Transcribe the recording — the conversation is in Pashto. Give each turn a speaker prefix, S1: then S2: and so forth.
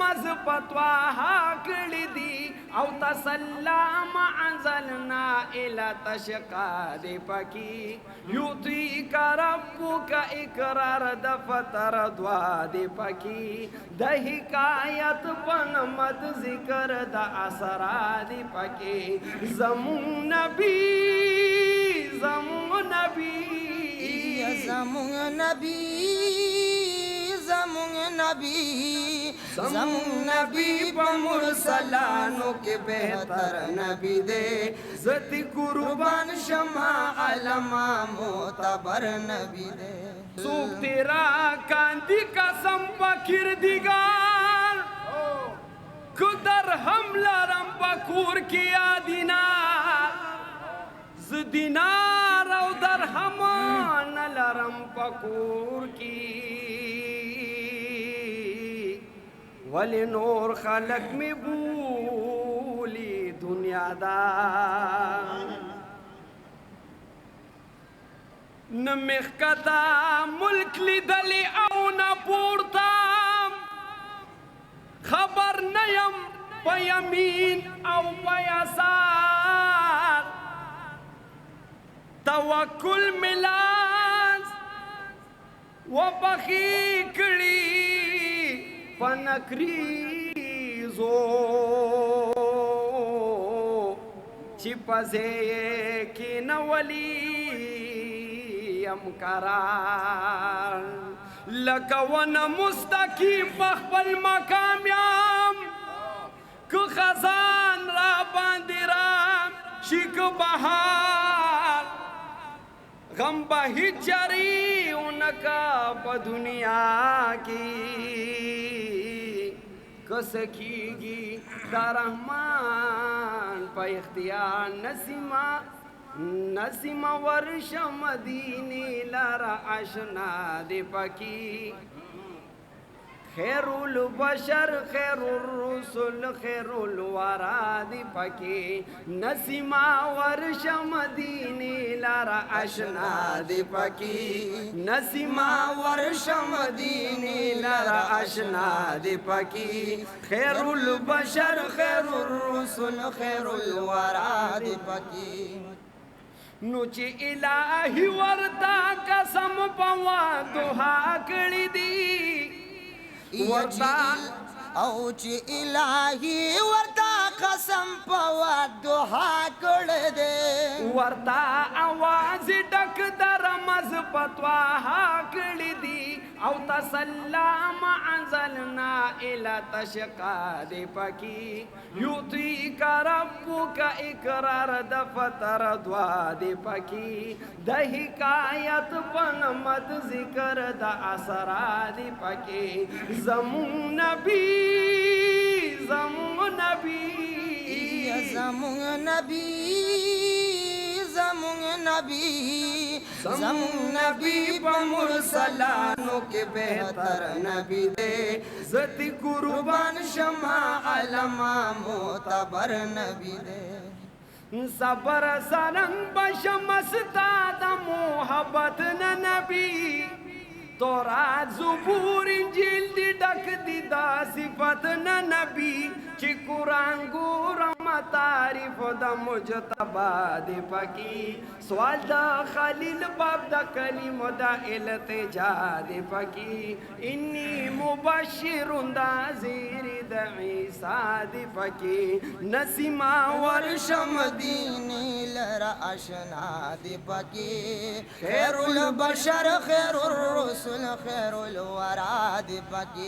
S1: رمز پتواها کړی دی او تسلام انزلنا الى تشقاد پکی یعطیک ربک اقرار د فتر دوا دی پکی د حکایت پنمت ذکر د اسرار پکی زمون نبی زمون نبی
S2: زمون نبی زمون نبی زمون نبی پا مرسلانو کے بہتر نبی دے
S1: زتی قربان
S2: شما علما معتبر نبی دے
S1: سوک تیرا کاندی قسم پا کردگار کدر حملہ رم پا کور کیا دینار ز دینار او در حمان لرم پا کور کی ولی نور خلق میں بولی دنیا دا نمخ کتا ملک لی دلی او نپورتا خبر نیم پا یمین او پا یسار توکل ملاز و بخی کڑی پنکریزو چی پزے کی نولی ام قرار لکون مستقیم بخبل مقام یام که خزان را باندرام شک بہار غم بہی چری انکا پا دنیا کی کس کیگی دا رحمان پا اختیار نسیمہ ورش مدینی لارا اشنا دی پکی خیر البشر خیر الرسل خیر الورا دی پکی نسیمہ ورش مدینی لارا اشنا دی پکی نسیمہ ورش مدینی لارا اشنا دی پکی خیر البشر خیر الرسل خیر الورا دی پکی نو چی الہی ورتا قسم پوا دعا کړی دی
S2: ورتا او چی الہی ورتا قسم پوا دعا کړی دی
S1: ورتا आवाज ډک در مز پتواها کړی دی او تسلام انزلنا الى تشقاد پکی یعطیک ربک اقرار د فتر دوا دی پکی د حکایت پنمت ذکر د اسرار دی پکی زمون نبی زمون نبی
S2: زمون نبی زمون نبی زمون نبی پا مرسلانو کے بہتر نبی دے
S1: زتی قربان
S2: شما علما معتبر نبی دے
S1: صبر سرنگ بشمستا دا محبت نبی تورات زبور انجیل دی ڈک دی دا صفت نبی چی قرآن گورم تعریف دا مجتبا دی پکی سوال دا خلیل باب دا کلیم دا التجا دی پکی انی مبشر دا زیر دا عیسیٰ دی پکی نسیمہ
S2: ورشم دینی لرا اشنا دی پکی خیر البشر خیر الرسل خیر الورا دی پکی